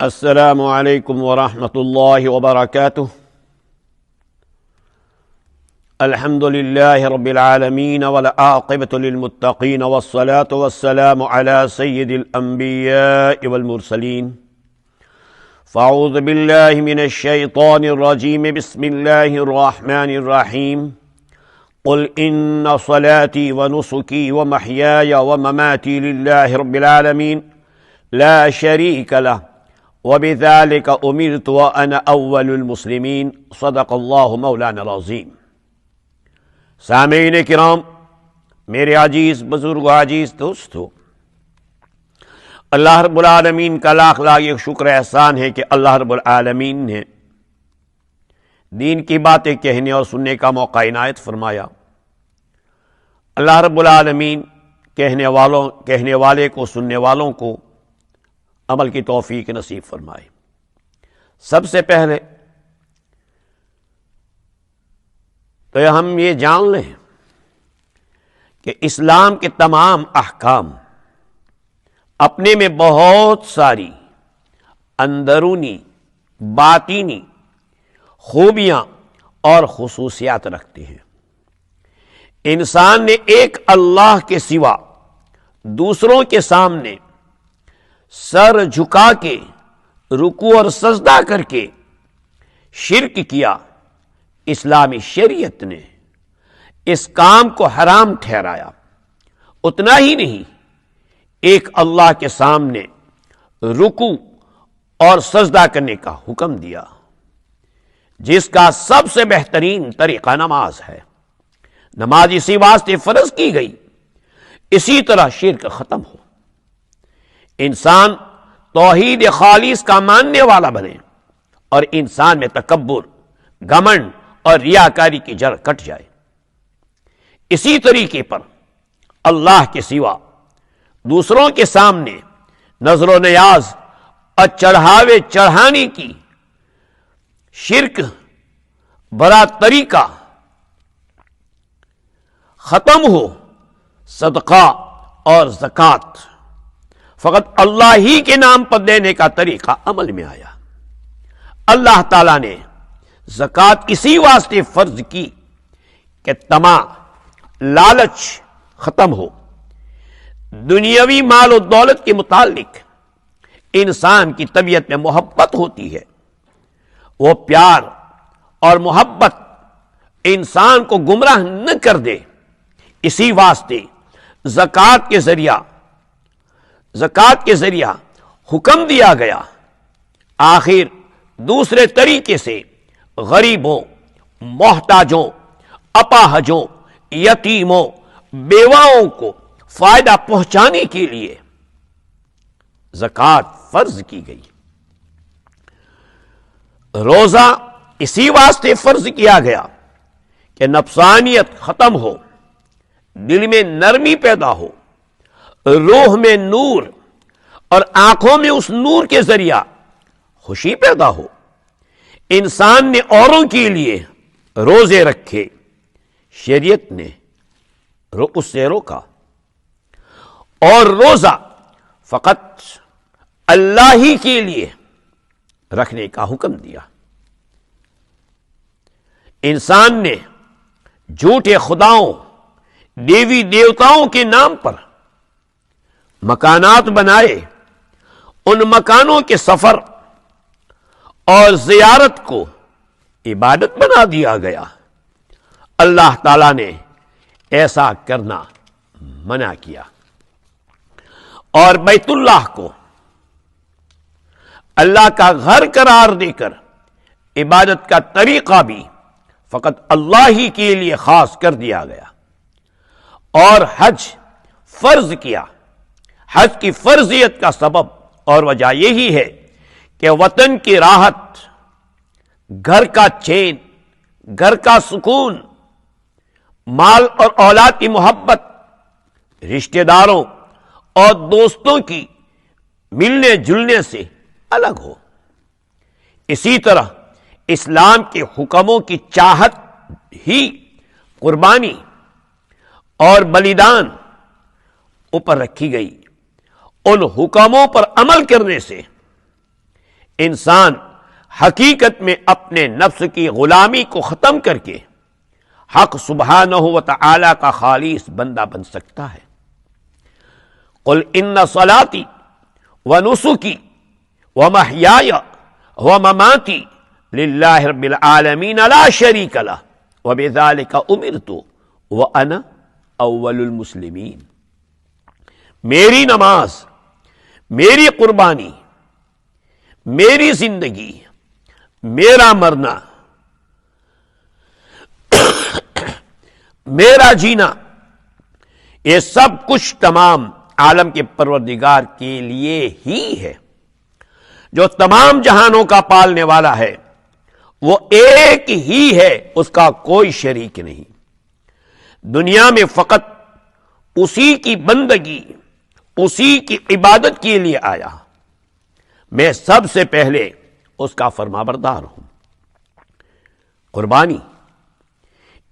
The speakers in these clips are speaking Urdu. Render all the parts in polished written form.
السلام علیکم ورحمۃ اللہ وبرکاتہ۔ الحمد للہ رب العالمین والعاقبۃ للمتقین والصلاة والسلام علی سید الانبیاء والمرسلین۔ فاعوذ باللہ من الشیطان الرجیم، بسم اللہ الرحمن الرحیم۔ قل ان صلاتی ونسکی ومحیای ومماتی للہ رب العالمین لا شریک لہ وبذلک امرت وانا اول المسلمین، صدق اللہ مولانا العظیم۔ سامعین کرام، میرے عزیز بزرگ و عزیز دوستو، اللہ رب العالمین کا لاکھ لاکھ شکر احسان ہے کہ اللہ رب العالمین نے دین کی باتیں کہنے اور سننے کا موقع عنایت فرمایا۔ اللہ رب العالمین کہنے والے کو، سننے والوں کو عمل کی توفیق نصیب فرمائے۔ سب سے پہلے تو ہم یہ جان لیں کہ اسلام کے تمام احکام اپنے میں بہت ساری اندرونی، باطینی خوبیاں اور خصوصیات رکھتے ہیں۔ انسان نے ایک اللہ کے سوا دوسروں کے سامنے سر جھکا کے رکوع اور سجدہ کر کے شرک کیا۔ اسلامی شریعت نے اس کام کو حرام ٹھہرایا۔ اتنا ہی نہیں، ایک اللہ کے سامنے رکوع اور سجدہ کرنے کا حکم دیا، جس کا سب سے بہترین طریقہ نماز ہے۔ نماز اسی واسطے فرض کی گئی، اسی طرح شرک ختم ہو، انسان توحید خالص کا ماننے والا بنے اور انسان میں تکبر، گھمنڈ اور ریاکاری کی جڑ کٹ جائے۔ اسی طریقے پر اللہ کے سوا دوسروں کے سامنے نظر و نیاز اور چڑھاوے چڑھانے کی شرک برا طریقہ ختم ہو۔ صدقہ اور زکوٰۃ فقط اللہ ہی کے نام پر دینے کا طریقہ عمل میں آیا۔ اللہ تعالیٰ نے زکوٰۃ اسی واسطے فرض کی کہ طمع، لالچ ختم ہو۔ دنیاوی مال و دولت کے متعلق انسان کی طبیعت میں محبت ہوتی ہے، وہ پیار اور محبت انسان کو گمراہ نہ کر دے، اسی واسطے زکوٰۃ کے ذریعہ حکم دیا گیا۔ آخر دوسرے طریقے سے غریبوں، محتاجوں، اپاہجوں، یتیموں، بیواؤں کو فائدہ پہنچانے کے لیے زکوٰۃ فرض کی گئی۔ روزہ اسی واسطے فرض کیا گیا کہ نفسانیت ختم ہو، دل میں نرمی پیدا ہو، روح میں نور اور آنکھوں میں اس نور کے ذریعہ خوشی پیدا ہو۔ انسان نے اوروں کے لیے روزے رکھے، شریعت نے اس سے روکا، اور روزہ فقط اللہ ہی کے لیے رکھنے کا حکم دیا۔ انسان نے جھوٹے خداؤں، دیوی دیوتاؤں کے نام پر مکانات بنائے، ان مکانوں کے سفر اور زیارت کو عبادت بنا دیا گیا۔ اللہ تعالیٰ نے ایسا کرنا منع کیا، اور بیت اللہ کو اللہ کا گھر قرار دے کر عبادت کا طریقہ بھی فقط اللہ ہی کے لیے خاص کر دیا گیا، اور حج فرض کیا۔ حج کی فرضیت کا سبب اور وجہ یہی ہے کہ وطن کی راحت، گھر کا چین، گھر کا سکون، مال اور اولاد کی محبت، رشتہ داروں اور دوستوں کی ملنے جلنے سے الگ ہو۔ اسی طرح اسلام کے حکموں کی چاہت ہی قربانی اور بلیدان اوپر رکھی گئی۔ ان حکموں پر عمل کرنے سے انسان حقیقت میں اپنے نفس کی غلامی کو ختم کر کے حق سبحانہ و تعالی کا خالص بندہ بن سکتا ہے۔ قل ان صلاتی ونسکی ومحیای ومماتی للہ رب العالمین لا شریک لہ وبذالک امرت وانا اول المسلمین۔ میری نماز، میری قربانی، میری زندگی، میرا مرنا، میرا جینا، یہ سب کچھ تمام عالم کے پروردگار کے لیے ہی ہے، جو تمام جہانوں کا پالنے والا ہے۔ وہ ایک ہی ہے، اس کا کوئی شریک نہیں۔ دنیا میں فقط اسی کی بندگی، اسی کی عبادت کے لیے آیا۔ میں سب سے پہلے اس کا فرمانبردار ہوں۔ قربانی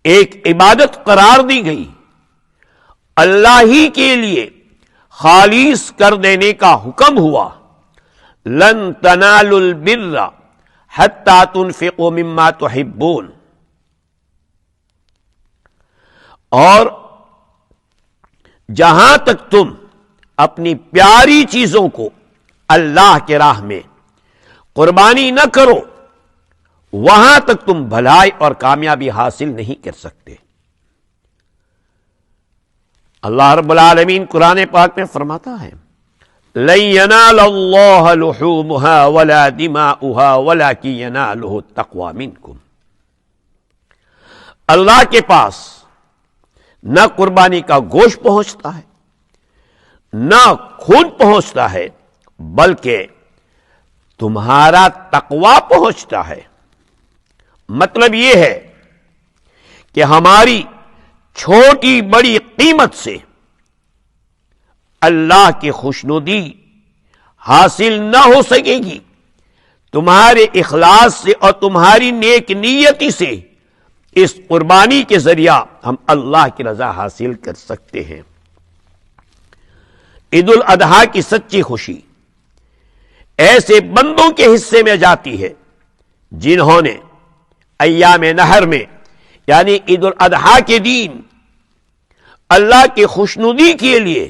ایک عبادت قرار دی گئی، اللہ ہی کے لیے خالص کر دینے کا حکم ہوا۔ لن تنالوا البر حتی تنفقوا مما تحبون۔ اور جہاں تک تم اپنی پیاری چیزوں کو اللہ کے راہ میں قربانی نہ کرو، وہاں تک تم بھلائی اور کامیابی حاصل نہیں کر سکتے۔ اللہ رب العالمین قرآن پاک میں فرماتا ہے لن ينال الله لحومها ولا دماؤها ولكن يناله التقوى منكم۔ اللہ کے پاس نہ قربانی کا گوشت پہنچتا ہے، نہ خون پہنچتا ہے، بلکہ تمہارا تقوی پہنچتا ہے۔ مطلب یہ ہے کہ ہماری چھوٹی بڑی قیمت سے اللہ کی خوشنودی حاصل نہ ہو سکے گی، تمہارے اخلاص سے اور تمہاری نیک نیتی سے اس قربانی کے ذریعہ ہم اللہ کی رضا حاصل کر سکتے ہیں۔ عید الاضحیٰ کی سچی خوشی ایسے بندوں کے حصے میں جاتی ہے جنہوں نے ایام نحر میں یعنی عید الاضحیٰ کے دن اللہ کی خوشنودی کے لیے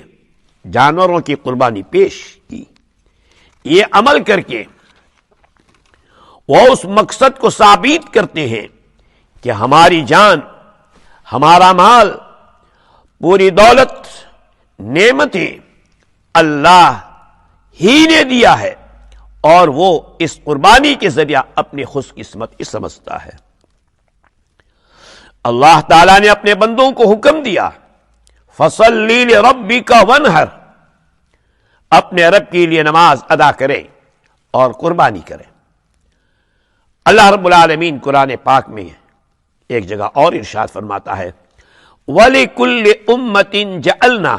جانوروں کی قربانی پیش کی۔ یہ عمل کر کے وہ اس مقصد کو ثابت کرتے ہیں کہ ہماری جان، ہمارا مال، پوری دولت، نعمتیں اللہ ہی نے دیا ہے، اور وہ اس قربانی کے ذریعہ اپنی خوش قسمت سمجھتا ہے۔ اللہ تعالیٰ نے اپنے بندوں کو حکم دیا فَصَلِّ لِرَبِّكَ وَانْحَرْ، اپنے رب کے لیے نماز ادا کریں اور قربانی کریں۔ اللہ رب العالمین قرآن پاک میں ایک جگہ اور ارشاد فرماتا ہے وَلِكُلِّ أُمَّةٍ جَعَلْنَا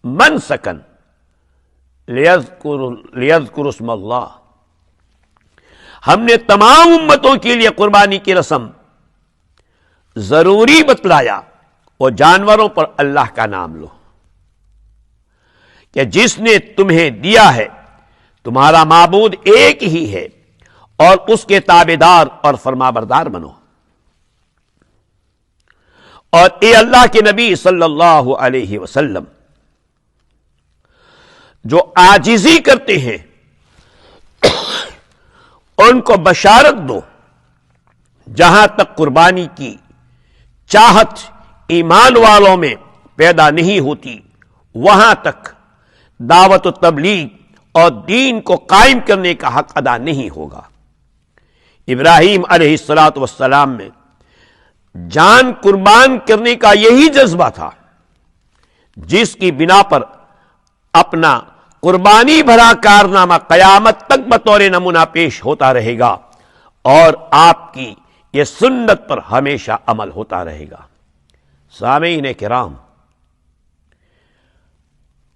مَنْسَكًا لِيَذْكُرُوا اسْمَ اللَّهِ، ہم نے تمام امتوں کے لیے قربانی کی رسم ضروری بتلایا، وہ جانوروں پر اللہ کا نام لو، کہ جس نے تمہیں دیا ہے تمہارا معبود ایک ہی ہے، اور اس کے تابعدار اور فرمانبردار بنو۔ اور اے اللہ کے نبی صلی اللہ علیہ وسلم، جو عاجزی کرتے ہیں ان کو بشارت دو، جہاں تک قربانی کی چاہت ایمان والوں میں پیدا نہیں ہوتی وہاں تک دعوت و تبلیغ اور دین کو قائم کرنے کا حق ادا نہیں ہوگا۔ ابراہیم علیہ السلام میں جان قربان کرنے کا یہی جذبہ تھا، جس کی بنا پر اپنا قربانی بھرا کارنامہ قیامت تک بطور نمونہ پیش ہوتا رہے گا، اور آپ کی یہ سنت پر ہمیشہ عمل ہوتا رہے گا۔ سامعین کرام،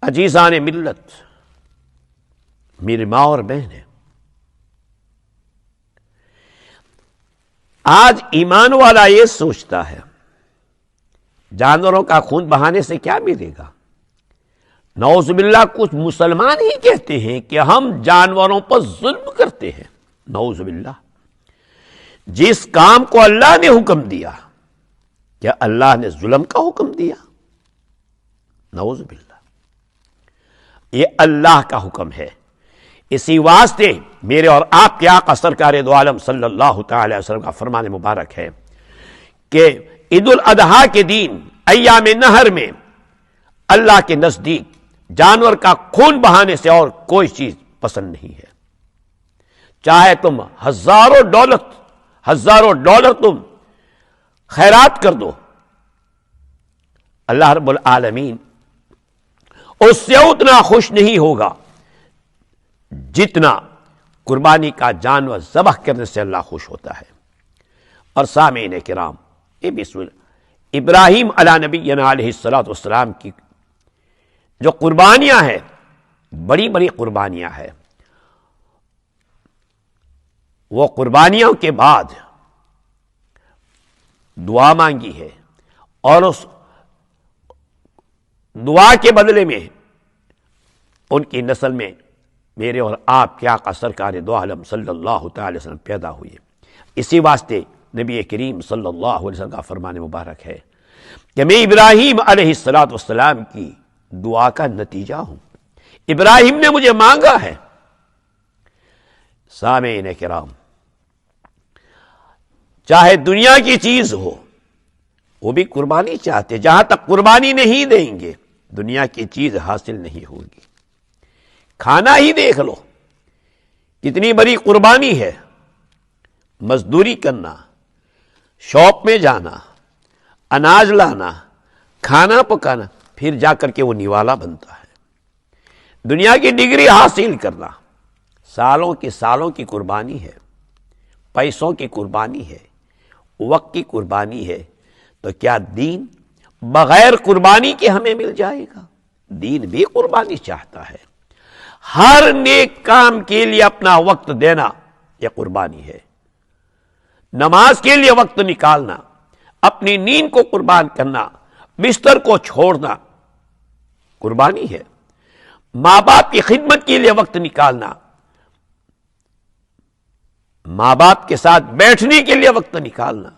عزیزان ملت، میری ماں اور بہن ہے، آج ایمان والا یہ سوچتا ہے جانوروں کا خون بہانے سے کیا ملے گا؟ نعوذ باللہ کچھ مسلمان ہی کہتے ہیں کہ ہم جانوروں پر ظلم کرتے ہیں. نعوذ باللہ. جس کام کو اللہ نے حکم دیا، کیا اللہ نے ظلم کا حکم دیا؟ نعوذ باللہ. یہ اللہ کا حکم ہے. اسی واسطے میرے اور آپ کے آقا سرکار دو عالم صلی اللہ تعالی وسلم کا فرمان مبارک ہے کہ عید الاضحیٰ کے دن ایام نہر میں اللہ کے نزدیک جانور کا خون بہانے سے اور کوئی چیز پسند نہیں ہے. چاہے تم ہزاروں ڈالر تم خیرات کر دو، اللہ رب العالمین اس سے اتنا خوش نہیں ہوگا جتنا قربانی کا جانور ذبح کرنے سے اللہ خوش ہوتا ہے. اور سامعین کرام، یہ بھی سن ابراہیم علیہ نبینا علیہ الصلوۃ والسلام کی جو قربانیاں ہیں، بڑی بڑی قربانیاں ہیں، وہ قربانیوں کے بعد دعا مانگی ہے، اور اس دعا کے بدلے میں ان کی نسل میں میرے اور آپ کے آقا سرکار دو عالم صلی اللہ تعالی وسلم پیدا ہوئے. اسی واسطے نبی کریم صلی اللہ علیہ وسلم کا فرمان مبارک ہے کہ میں ابراہیم علیہ السلام کی دعا کا نتیجہ ہوں. ابراہیم نے مجھے مانگا ہے. سامعین کرام، چاہے دنیا کی چیز ہو، وہ بھی قربانی چاہتے. جہاں تک قربانی نہیں دیں گے دنیا کی چیز حاصل نہیں ہوگی. کھانا ہی دیکھ لو، کتنی بڑی قربانی ہے. مزدوری کرنا، شاپ میں جانا، اناج لانا، کھانا پکانا، پھر جا کر کے وہ نوالا بنتا ہے. دنیا کی ڈگری حاصل کرنا سالوں کی قربانی ہے، پیسوں کی قربانی ہے، وقت کی قربانی ہے. تو کیا دین بغیر قربانی کے ہمیں مل جائے گا؟ دین بھی قربانی چاہتا ہے. ہر نیک کام کے لیے اپنا وقت دینا یہ قربانی ہے. نماز کے لیے وقت نکالنا، اپنی نیند کو قربان کرنا، بستر کو چھوڑنا قربانی ہے. ماں باپ کی خدمت کے لیے وقت نکالنا، ماں باپ کے ساتھ بیٹھنے کے لیے وقت نکالنا،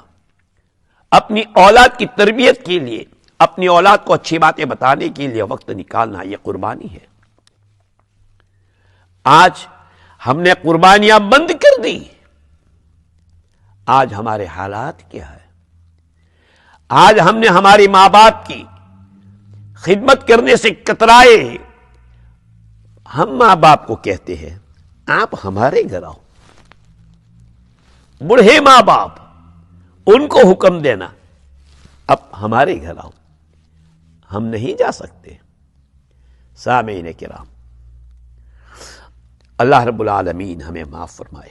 اپنی اولاد کی تربیت کے لیے، اپنی اولاد کو اچھی باتیں بتانے کے لیے وقت نکالنا، یہ قربانی ہے. آج ہم نے قربانیاں بند کر دی. آج ہمارے حالات کیا ہے؟ آج ہم نے ہماری ماں باپ کی خدمت کرنے سے کترائے. ہم ماں باپ کو کہتے ہیں آپ ہمارے گھر آؤ. بوڑھے ماں باپ، ان کو حکم دینا اب ہمارے گھر آؤ. ہم نہیں جا سکتے. سامعین کرام، اللہ رب العالمین ہمیں معاف فرمائے.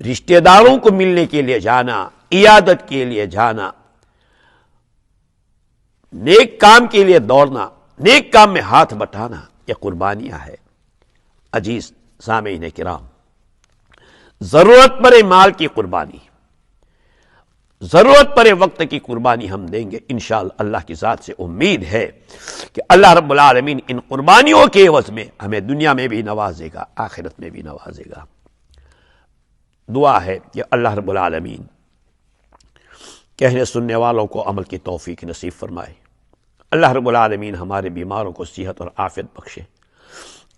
رشتہ داروں کو ملنے کے لیے جانا، عیادت کے لیے جانا، نیک کام کے لیے دوڑنا، نیک کام میں ہاتھ بٹانا، یہ قربانیاں ہے. عزیز سامعین کرام، ضرورت پڑے مال کی قربانی، ضرورت پڑے وقت کی قربانی ہم دیں گے انشاءاللہ. اللہ کی ذات سے امید ہے کہ اللہ رب العالمین ان قربانیوں کے عوض میں ہمیں دنیا میں بھی نوازے گا، آخرت میں بھی نوازے گا. دعا ہے کہ اللہ رب العالمین کہنے سننے والوں کو عمل کی توفیق نصیب فرمائے. اللہ رب العالمین ہمارے بیماروں کو صحت اور عافیت بخشے.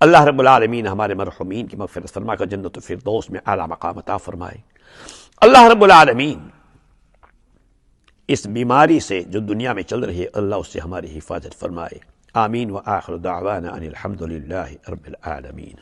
اللہ رب العالمین ہمارے مرحومین کی مغفرت فرما کر جنت الفردوس میں اعلیٰ مقام عطا فرمائے. اللہ رب العالمین اس بیماری سے جو دنیا میں چل رہی ہے اللہ اس سے ہماری حفاظت فرمائے. آمین. وآخر دعوانا ان الحمد للہ رب العالمین.